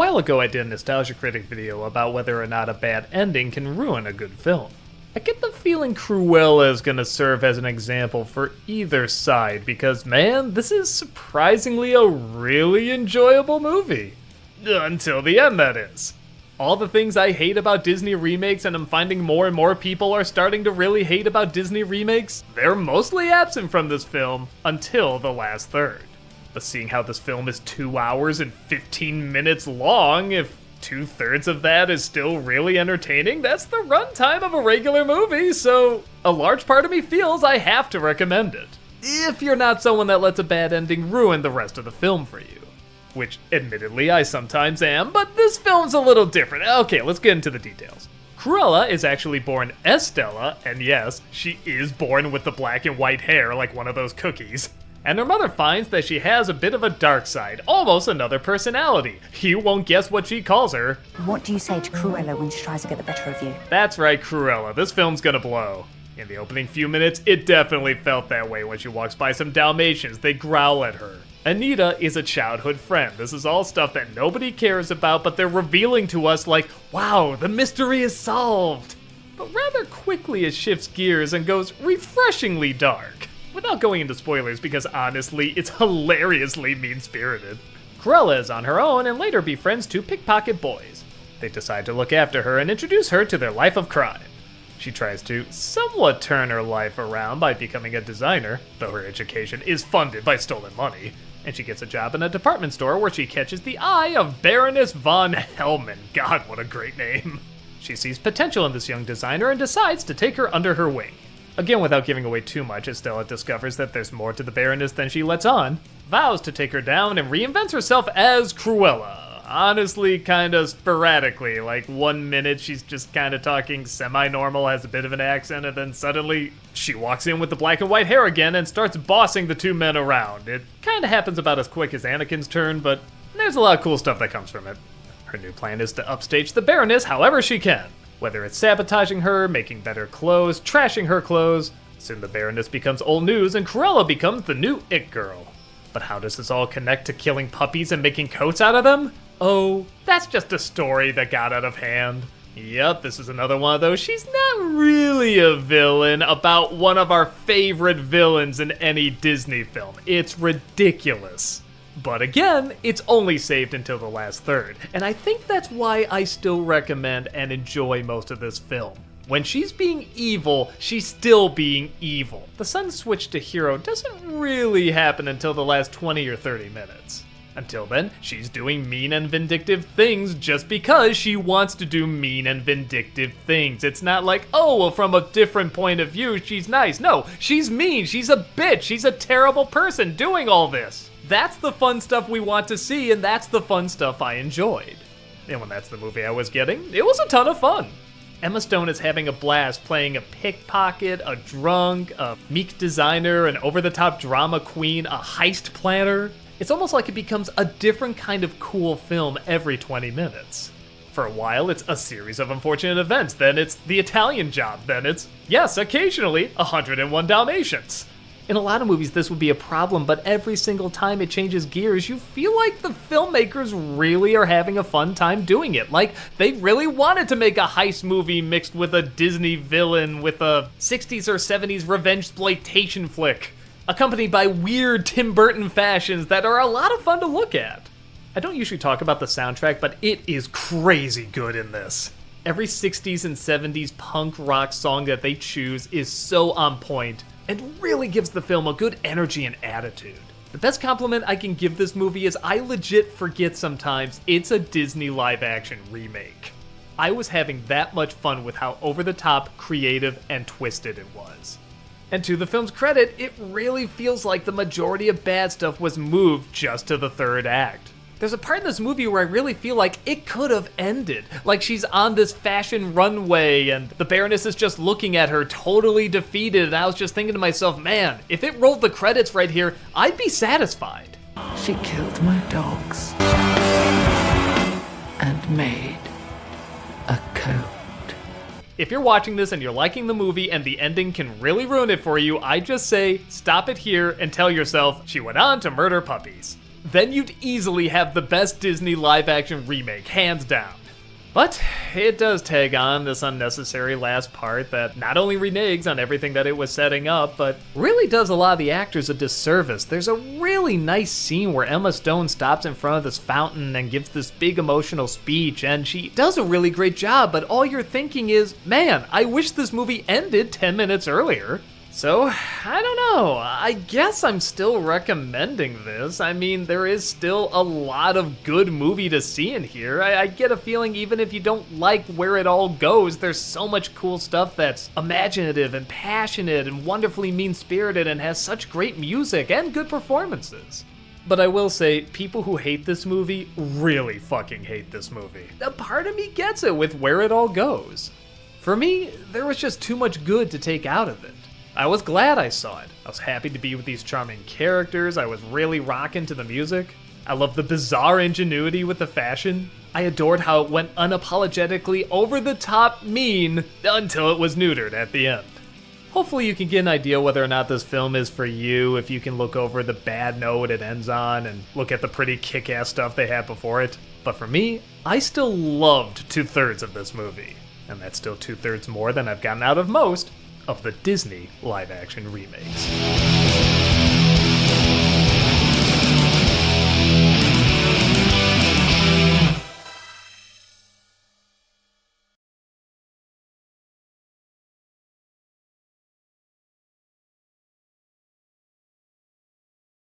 while ago I did a Nostalgia Critic video about whether or not a bad ending can ruin a good film. I get the feeling Cruella is gonna serve as an example for either side because, man, this is surprisingly a really enjoyable movie. Until the end, that is. All the things I hate about Disney remakes, and I'm finding more and more people are starting to really hate about Disney remakes, they're mostly absent from this film until the last third. But seeing how this film is 2 hours and 15 minutes long, if 2/3 of that is still really entertaining, that's the runtime of a regular movie, so a large part of me feels I have to recommend it. If you're not someone that lets a bad ending ruin the rest of the film for you. Which, admittedly, I sometimes am, but this film's a little different. Okay, let's get into the details. Cruella is actually born Estella, and yes, she is born with the black and white hair like one of those cookies. And her mother finds that she has a bit of a dark side, almost another personality. You won't guess what she calls her. What do you say to Cruella when she tries to get the better of you? That's right, Cruella. This film's gonna blow. In the opening few minutes, it definitely felt that way when she walks by some Dalmatians. They growl at her. Anita is a childhood friend. This is all stuff that nobody cares about, but they're revealing to us like, wow, the mystery is solved. But rather quickly it shifts gears and goes refreshingly dark. Without going into spoilers, because honestly, it's hilariously mean-spirited. Cruella is on her own and later befriends 2 pickpocket boys. They decide to look after her and introduce her to their life of crime. She tries to somewhat turn her life around by becoming a designer, though her education is funded by stolen money. And she gets a job in a department store where she catches the eye of Baroness von Hellman. God, what a great name. She sees potential in this young designer and decides to take her under her wing. Again, without giving away too much, Estella discovers that there's more to the Baroness than she lets on, vows to take her down, and reinvents herself as Cruella. Honestly, kinda sporadically, like 1 minute she's just kinda talking semi-normal, has a bit of an accent, and then suddenly she walks in with the black and white hair again and starts bossing the 2 men around. It kinda happens about as quick as Anakin's turn, but there's a lot of cool stuff that comes from it. Her new plan is to upstage the Baroness however she can. Whether it's sabotaging her, making better clothes, trashing her clothes. Soon the Baroness becomes old news and Cruella becomes the new it girl. But how does this all connect to killing puppies and making coats out of them? Oh, that's just a story that got out of hand. Yep, this is another one of those she's not really a villain about one of our favorite villains in any Disney film. It's ridiculous. But again, it's only saved until the last third, and I think that's why I still recommend and enjoy most of this film. When she's being evil, she's still being evil. The sudden switch to hero doesn't really happen until the last 20 or 30 minutes. Until then, she's doing mean and vindictive things just because she wants to do mean and vindictive things. It's not like, oh, well, from a different point of view, she's nice. No, she's mean, she's a bitch, she's a terrible person doing all this. That's the fun stuff we want to see, and that's the fun stuff I enjoyed. And when that's the movie I was getting, it was a ton of fun. Emma Stone is having a blast playing a pickpocket, a drunk, a meek designer, an over-the-top drama queen, a heist planner. It's almost like it becomes a different kind of cool film every 20 minutes. For a while, it's a series of unfortunate events, then it's the Italian Job, then it's, yes, occasionally, 101 Dalmatians. In a lot of movies, this would be a problem, but every single time it changes gears, you feel like the filmmakers really are having a fun time doing it. Like, they really wanted to make a heist movie mixed with a Disney villain with a 60s or 70s revenge-sploitation flick, accompanied by weird Tim Burton fashions that are a lot of fun to look at. I don't usually talk about the soundtrack, but it is crazy good in this. Every 60s and 70s punk rock song that they choose is so on point, and really gives the film a good energy and attitude. The best compliment I can give this movie is I legit forget sometimes it's a Disney live-action remake. I was having that much fun with how over-the-top, creative, and twisted it was. And to the film's credit, it really feels like the majority of bad stuff was moved just to the third act. There's a part in this movie where I really feel like it could have ended. Like she's on this fashion runway and the Baroness is just looking at her totally defeated, and I was just thinking to myself, man, if it rolled the credits right here, I'd be satisfied. She killed my dogs and made a coat. If you're watching this and you're liking the movie and the ending can really ruin it for you, I just say stop it here and tell yourself she went on to murder puppies. then you'd easily have the best Disney live-action remake, hands down. But it does tag on this unnecessary last part that not only reneges on everything that it was setting up, but really does a lot of the actors a disservice. There's a really nice scene where Emma Stone stops in front of this fountain and gives this big emotional speech, and she does a really great job, but all you're thinking is, man, I wish this movie ended 10 minutes earlier. So, I don't know, I guess I'm still recommending this. I mean, there is still a lot of good movie to see in here. I get a feeling even if you don't like where it all goes, there's so much cool stuff that's imaginative and passionate and wonderfully mean-spirited and has such great music and good performances. But I will say, people who hate this movie really fucking hate this movie. A part of me gets it with where it all goes. For me, there was just too much good to take out of it. I was glad I saw it. I was happy to be with these charming characters. I was really rocking to the music. I loved the bizarre ingenuity with the fashion. I adored how it went unapologetically over the top mean until it was neutered at the end. Hopefully you can get an idea whether or not this film is for you if you can look over the bad note it ends on and look at the pretty kick-ass stuff they had before it. But for me, I still loved 2/3 of this movie. And that's still 2/3 more than I've gotten out of most of the Disney live-action remakes.